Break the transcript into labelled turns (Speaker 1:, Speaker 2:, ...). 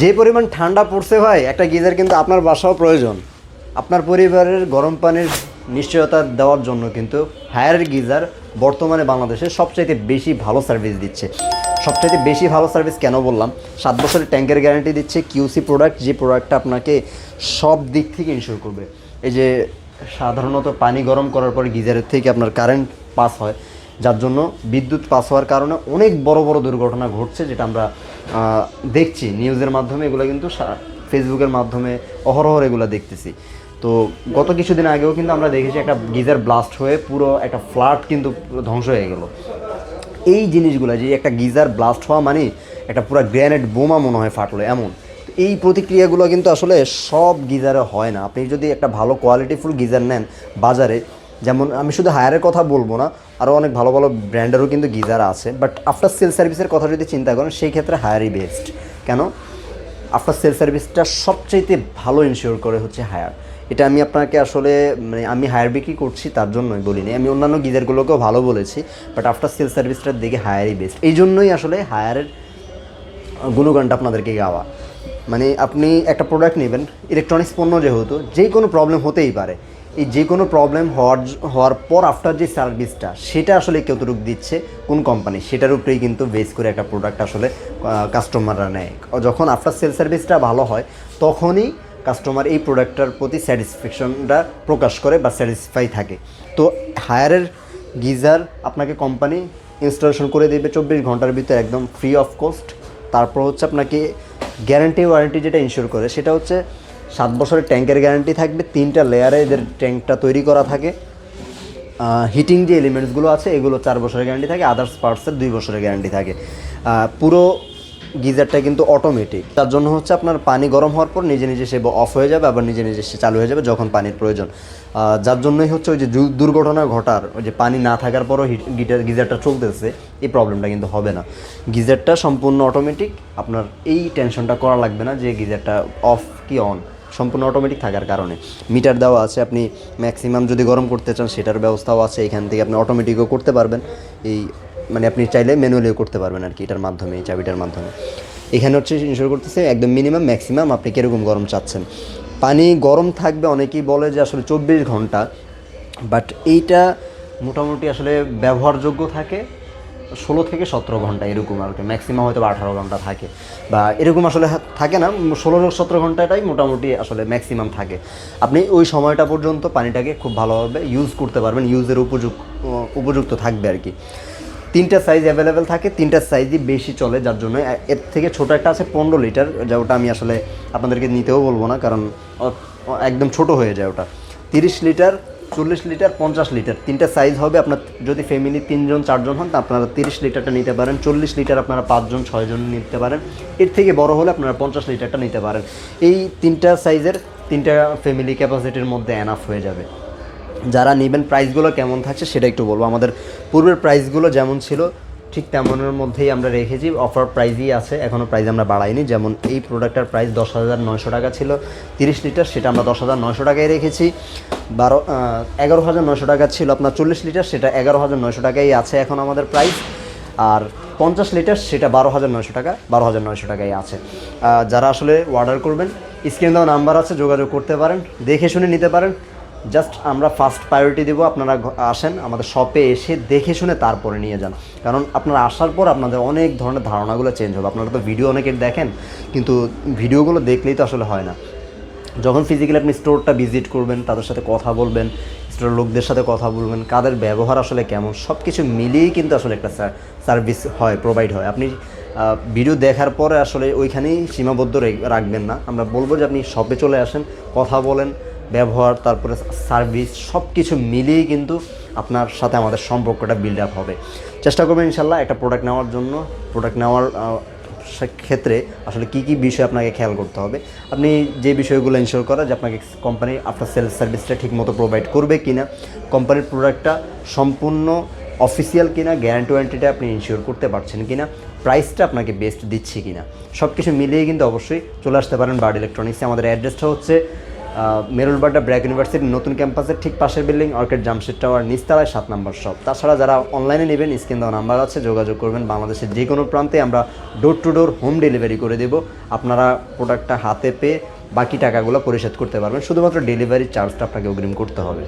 Speaker 1: যে পরিমাণ ঠান্ডা পড়ছে ভাই, একটা গিজার কিন্তু আপনার বাসাও প্রয়োজন। আপনার পরিবারের গরম পানির নিশ্চয়তা দেওয়ার জন্য কিন্তু হায়ার গিজার বর্তমানে বাংলাদেশে সবচাইতে বেশি ভালো সার্ভিস দিচ্ছে। সবচাইতে বেশি ভালো সার্ভিস কেন বললাম? 7 বছরের ট্যাঙ্কের গ্যারান্টি দিচ্ছে, কিউসি প্রোডাক্ট, যে প্রোডাক্টটা আপনাকে সব দিক থেকে ইনশিওর করবে। এই যে সাধারণত পানি গরম করার পর গিজারের থেকে আপনার কারেন্ট পাস হয়, যার জন্য বিদ্যুৎ পাস হওয়ার কারণে অনেক বড় বড় দুর্ঘটনা ঘটছে, যেটা আমরা দেখছি নিউজের মাধ্যমে। এগুলো কিন্তু ফেসবুকের মাধ্যমে অহরহ এগুলো দেখতেছি। তো গত কিছুদিন আগেও কিন্তু আমরা দেখেছি একটা গিজার ব্লাস্ট হয়ে পুরো একটা ফ্ল্যাট কিন্তু ধ্বংস হয়ে গেল। এই জিনিসগুলো, যে একটা গিজার ব্লাস্ট হওয়া মানে একটা পুরো গ্রেনেড বোমা মনে হয় ফাটলো এমন। এই প্রতিক্রিয়াগুলো কিন্তু আসলে সব গিজারে হয় না। আপনি যদি একটা ভালো কোয়ালিটিফুল গিজার নেন বাজারে, যেমন আমি শুধু হায়ারের কথা বলবো না, আরও অনেক ভালো ভালো ব্র্যান্ডেরও কিন্তু গিজার আছে, বাট আফটার সেল সার্ভিসের কথা যদি চিন্তা করেন সেই ক্ষেত্রে হায়ারই বেস্ট। কেন? আফটার সেল সার্ভিসটা সবচাইতে ভালো ইনশিওর করে হচ্ছে হায়ার। এটা আমি আপনাকে আসলে মানে আমি হায়ার বিক্রি করছি তার জন্যই বলিনি, আমি অন্যান্য গিজারগুলোকেও ভালো বলেছি, বাট আফটার সেল সার্ভিসটার দিকে হায়ারই বেস্ট। এই জন্যই আসলে হায়ারের গুণগানটা আপনাদেরকে গাওয়া। মানে আপনি একটা প্রোডাক্ট নেবেন, ইলেকট্রনিক্স পণ্য যেহেতু, যে কোনো প্রবলেম হতেই পারে। এই যে কোনো প্রবলেম হওয়ার পর আফটার যে সার্ভিসটা, সেটা আসলে কতটুকু দিচ্ছে কোন কোম্পানি, সেটার উপরেই কিন্তু বেস করে একটা প্রোডাক্ট আসলে কাস্টমাররা নেয়। যখন আফটার সেল সার্ভিসটা ভালো হয়, তখনই কাস্টমার এই প্রোডাক্টটার প্রতি স্যাটিসফ্যাকশনটা প্রকাশ করে বা স্যাটিসফাই থাকে। তো হায়ারের গিজার আপনাকে কোম্পানি ইনস্টলেশন করে দেবে 24 ঘন্টার ভিতরে, একদম ফ্রি অফ কস্ট। তারপর হচ্ছে আপনাকে গ্যারান্টি ওয়ারেন্টি যেটা ইনশিওর করে, সেটা হচ্ছে 7 বছরের ট্যাঙ্কের গ্যারান্টি থাকবে। 3টা লেয়ারে এদের ট্যাঙ্কটা তৈরি করা থাকে। হিটিং যে এলিমেন্টসগুলো আছে এগুলো 4 বছরের গ্যারান্টি থাকে, আদার্স পার্টসের 2 বছরের গ্যারান্টি থাকে। পুরো গিজারটা কিন্তু অটোমেটিক, তার জন্য হচ্ছে আপনার পানি গরম হওয়ার পর নিজে নিজে সে অফ হয়ে যাবে, আবার নিজে নিজে সে চালু হয়ে যাবে যখন পানির প্রয়োজন। যার জন্যই হচ্ছে ওই যে দুর্ঘটনা ঘটার, ওই যে পানি না থাকার পরও গিজারটা চলতেছে, এই প্রবলেমটা কিন্তু হবে না। গিজারটা সম্পূর্ণ অটোমেটিক, আপনার এই টেনশনটা করা লাগবে না যে গিজারটা অফ কি অন, সম্পূর্ণ অটোমেটিক থাকার কারণে। মিটার দেওয়া আছে, আপনি ম্যাক্সিমাম যদি গরম করতে চান সেটার ব্যবস্থাও আছে। এখান থেকে আপনি অটোমেটিকও করতে পারবেন, এই মানে আপনি চাইলে ম্যানুয়ালিও করতে পারবেন আর কি, এটার মাধ্যমে, এই চাবিটার মাধ্যমে। এখানে হচ্ছে ইনশিওর করতেছে একদম মিনিমাম ম্যাক্সিমাম আপনি কীরকম গরম চাচ্ছেন। পানি গরম থাকবে, অনেকেই বলে যে আসলে 24 ঘন্টা, বাট এইটা মোটামুটি আসলে ব্যবহারযোগ্য থাকে 16 থেকে 17 ঘন্টা এরকম আর কি, ম্যাক্সিমাম হয়তো 18 ঘন্টা থাকে বা এরকম আসলে থাকে না, 16-17 ঘন্টাটাই মোটামুটি আসলে ম্যাক্সিমাম থাকে। আপনি ওই সময়টা পর্যন্ত পানিটাকে খুব ভালোভাবে ইউজ করতে পারবেন, ইউজের উপযুক্ত থাকবে আর কি। 3টা সাইজ অ্যাভেলেবেল থাকে, 3টা সাইজই বেশি চলে, যার জন্য এর থেকে ছোটো একটা আছে 15 লিটার, যা ওটা আমি আসলে আপনাদেরকে নিতেও বলবো না, কারণ একদম ছোট হয়ে যায় ওটা। 30 লিটার, 40 লিটার, 50 লিটার 3টা সাইজ হবে। আপনার যদি ফ্যামিলি 3 জন 4 জন হন, তা আপনারা 30 লিটারটা নিতে পারেন। 40 লিটার আপনারা 5 জন 6 জন নিতে পারেন। এর থেকে বড় হলে আপনারা 50 লিটারটা নিতে পারেন। এই 3টা সাইজের 3টা ফ্যামিলি ক্যাপাসিটির মধ্যে এনাফ হয়ে যাবে। যারা নেবেন প্রাইসগুলো কেমন থাকছে সেটা একটু বলবো। আমাদের পূর্বের প্রাইসগুলো যেমন ছিল ঠিক তেমনের মধ্যেই আমরা রেখেছি, অফার প্রাইসই আছে, এখনও প্রাইস আমরা বাড়াইনি। যেমন এই প্রোডাক্টটার প্রাইস 10,900 টাকা ছিল 30 লিটার, সেটা আমরা 10,900 টাকায় রেখেছি। 11,900 টাকা ছিল আপনার 40 লিটার, সেটা 11,900 টাকাই আছে এখন আমাদের প্রাইস। আর 50 লিটার সেটা 12,900 টাকা, 12,900 টাকাই আছে। যারা আসলে অর্ডার করবেন, স্ক্রিন দেওয়া নাম্বার আছে, যোগাযোগ করতে পারেন, দেখে শুনে নিতে পারেন। জাস্ট আমরা ফার্স্ট প্রায়োরিটি দেবো, আপনারা আসেন আমাদের শপে, এসে দেখে শুনে তারপরে নিয়ে যান। কারণ আপনারা আসার পর আপনাদের অনেক ধরনের ধারণাগুলো চেঞ্জ হবে। আপনারা তো ভিডিও অনেকের দেখেন, কিন্তু ভিডিওগুলো দেখলেই তো আসলে হয় না। যখন ফিজিক্যালি আপনি স্টোরটা ভিজিট করবেন, তাদের সাথে কথা বলবেন, স্টোরের লোকদের সাথে কথা বলবেন, কাদের ব্যবহার আসলে কেমন, সব কিছু মিলিয়েই কিন্তু আসলে একটা সার্ভিস হয়, প্রোভাইড হয়। আপনি ভিডিও দেখার পরে আসলে ওইখানেই সীমাবদ্ধ রাখবেন না, আমরা বলবো যে আপনি শপে চলে আসেন, কথা বলেন, ব্যবহার তারপরে সার্ভিস সব কিছু মিলিয়েই কিন্তু আপনার সাথে আমাদের সম্পর্কটা বিল্ড আপ হবে। চেষ্টা করবেন ইনশাল্লাহ একটা প্রোডাক্ট নেওয়ার জন্য। প্রোডাক্ট নেওয়ার ক্ষেত্রে আসলে কী কী বিষয় আপনাকে খেয়াল করতে হবে, আপনি যে বিষয়গুলো ইনশিওর করা যে আপনাকে কোম্পানি আফটার সেল সার্ভিসটা ঠিকমতো প্রোভাইড করবে কিনা, কোম্পানির প্রোডাক্টটা সম্পূর্ণ অফিসিয়াল কিনা, গ্যারান্টি ওয়ারেন্টিটা আপনি ইনশিওর করতে পারছেন কিনা, প্রাইসটা আপনাকে বেস্ট দিচ্ছে কিনা, সব কিছু মিলিয়ে কিন্তু অবশ্যই চলে আসতে পারেন বার্ড ইলেকট্রনিক্সে। আমাদের অ্যাড্রেসটা হচ্ছে মেরুলবাড্ডা ব্র্যাক ইউনিভার্সিটির নতুন ক্যাম্পাসের ঠিক পাশের বিল্ডিং অর্কিড জামশেদ টাওয়ার নিচতলায় 7 নম্বর শপ। তাছাড়া যারা অনলাইনে নেবেন স্ক্রিন দেওয়া নাম্বার আছে, যোগাযোগ করবেন। বাংলাদেশের যে কোনো প্রান্তে আমরা door to door home delivery করে দেব। আপনারা প্রোডাক্টটা হাতে পেয়ে বাকি টাকাগুলো পরিশোধ করতে পারবেন, শুধুমাত্র ডেলিভারি চার্জটা আপনাকে অগ্রিম করতে হবে।